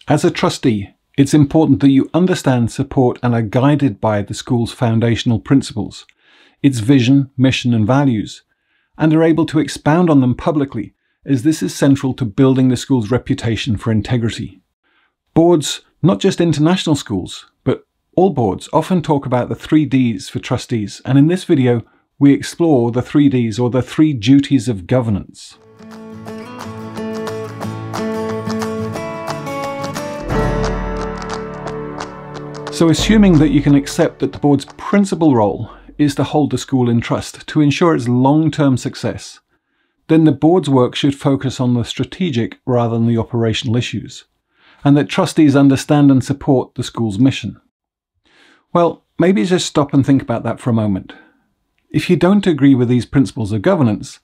As a trustee, it's important that you understand, support, and are guided by the school's foundational principles, its vision, mission, and values, and are able to expound on them publicly, as this is central to building the school's reputation for integrity. Boards, not just international schools, but all boards, often talk about the 3 Ds for trustees, and in this video, we explore the 3 Ds, or the 3 duties of governance. So assuming that you can accept that the board's principal role is to hold the school in trust to ensure its long-term success, then the board's work should focus on the strategic rather than the operational issues, and that trustees understand and support the school's mission. Well, maybe just stop and think about that for a moment. If you don't agree with these principles of governance,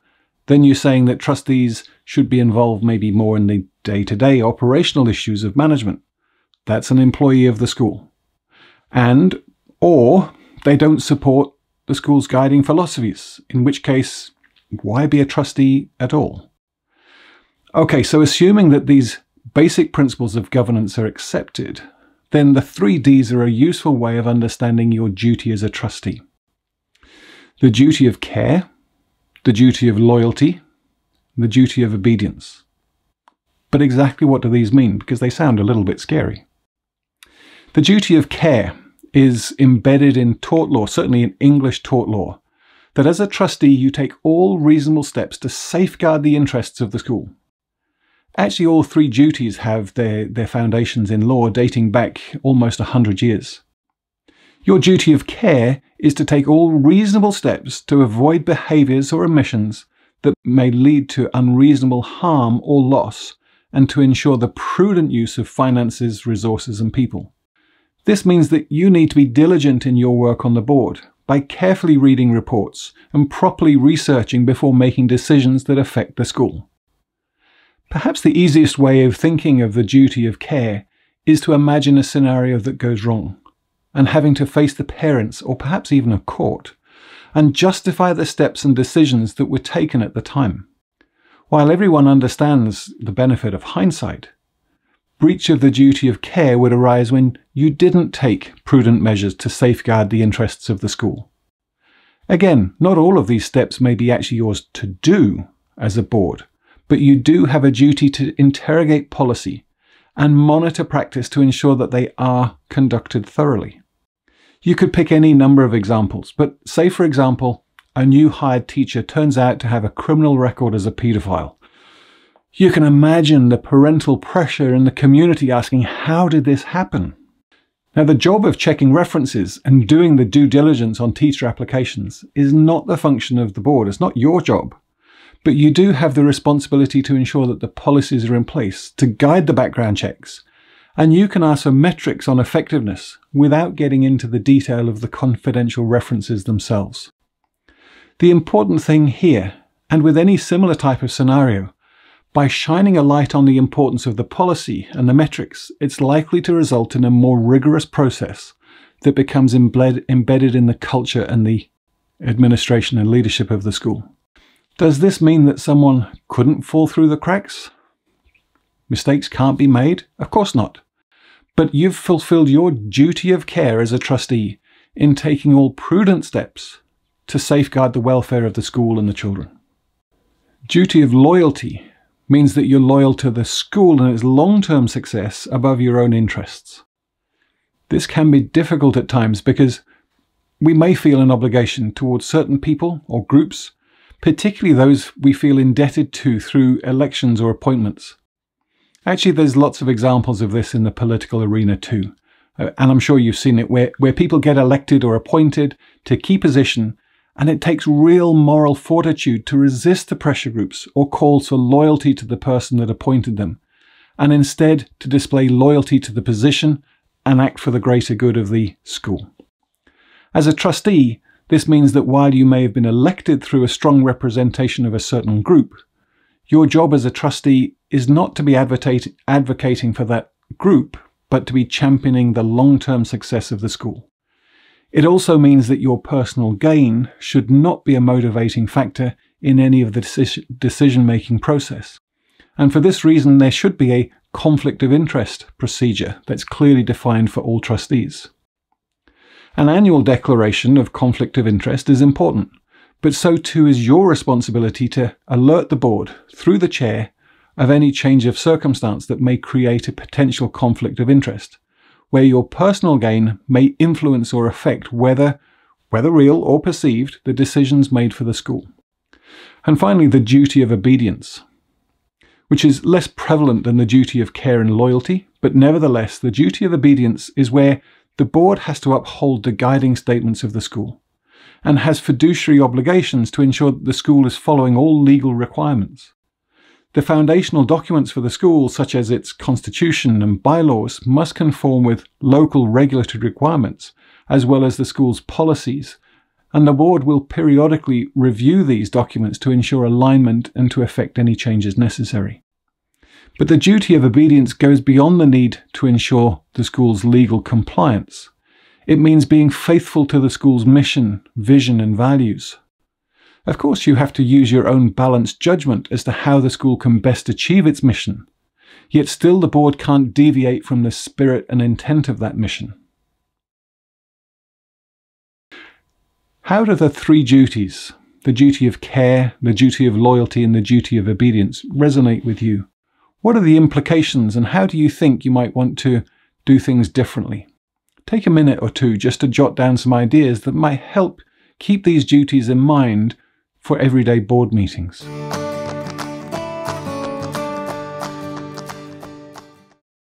then you're saying that trustees should be involved maybe more in the day-to-day operational issues of management. That's an employee of the school. Or they don't support the school's guiding philosophies, in which case, why be a trustee at all? Okay, so assuming that these basic principles of governance are accepted, then the 3 Ds are a useful way of understanding your duty as a trustee. The duty of care, the duty of loyalty, the duty of obedience. But exactly what do these mean? Because they sound a little bit scary. The duty of care is embedded in tort law, certainly in English tort law, that as a trustee you take all reasonable steps to safeguard the interests of the school. Actually, all 3 duties have their foundations in law dating back almost 100 years. Your duty of care is to take all reasonable steps to avoid behaviours or omissions that may lead to unreasonable harm or loss, and to ensure the prudent use of finances, resources, and people. This means that you need to be diligent in your work on the board by carefully reading reports and properly researching before making decisions that affect the school. Perhaps the easiest way of thinking of the duty of care is to imagine a scenario that goes wrong, and having to face the parents, or perhaps even a court, and justify the steps and decisions that were taken at the time. While everyone understands the benefit of hindsight, breach of the duty of care would arise when you didn't take prudent measures to safeguard the interests of the school. Again, not all of these steps may be actually yours to do as a board, but you do have a duty to interrogate policy and monitor practice to ensure that they are conducted thoroughly. You could pick any number of examples, but say, for example, a new hired teacher turns out to have a criminal record as a paedophile. You can imagine the parental pressure in the community asking, how did this happen? Now, the job of checking references and doing the due diligence on teacher applications is not the function of the board. It's not your job. But you do have the responsibility to ensure that the policies are in place to guide the background checks. And you can ask for metrics on effectiveness without getting into the detail of the confidential references themselves. The important thing here, and with any similar type of scenario, by shining a light on the importance of the policy and the metrics, it's likely to result in a more rigorous process that becomes embedded in the culture and the administration and leadership of the school. Does this mean that someone couldn't fall through the cracks? Mistakes can't be made? Of course not. But you've fulfilled your duty of care as a trustee in taking all prudent steps to safeguard the welfare of the school and the children. Duty of loyalty means that you're loyal to the school and its long-term success above your own interests. This can be difficult at times because we may feel an obligation towards certain people or groups, particularly those we feel indebted to through elections or appointments. Actually, there's lots of examples of this in the political arena too, and I'm sure you've seen it where people get elected or appointed to key position, and it takes real moral fortitude to resist the pressure groups or calls for loyalty to the person that appointed them, and instead to display loyalty to the position and act for the greater good of the school. As a trustee, this means that while you may have been elected through a strong representation of a certain group, your job as a trustee is not to be advocating for that group, but to be championing the long-term success of the school. It also means that your personal gain should not be a motivating factor in any of the decision-making process. And for this reason, there should be a conflict of interest procedure that's clearly defined for all trustees. An annual declaration of conflict of interest is important, but so too is your responsibility to alert the board, through the chair, of any change of circumstance that may create a potential conflict of interest, where your personal gain may influence or affect whether real or perceived, the decisions made for the school. And finally, the duty of obedience, which is less prevalent than the duty of care and loyalty, but nevertheless, the duty of obedience is where the board has to uphold the guiding statements of the school and has fiduciary obligations to ensure that the school is following all legal requirements. The foundational documents for the school, such as its constitution and bylaws, must conform with local regulatory requirements, as well as the school's policies, and the board will periodically review these documents to ensure alignment and to effect any changes necessary. But the duty of obedience goes beyond the need to ensure the school's legal compliance. It means being faithful to the school's mission, vision, and values. Of course, you have to use your own balanced judgment as to how the school can best achieve its mission, yet still the board can't deviate from the spirit and intent of that mission. How do the three duties, the duty of care, the duty of loyalty, and the duty of obedience, resonate with you? What are the implications, and how do you think you might want to do things differently? Take a minute or two just to jot down some ideas that might help keep these duties in mind for everyday board meetings.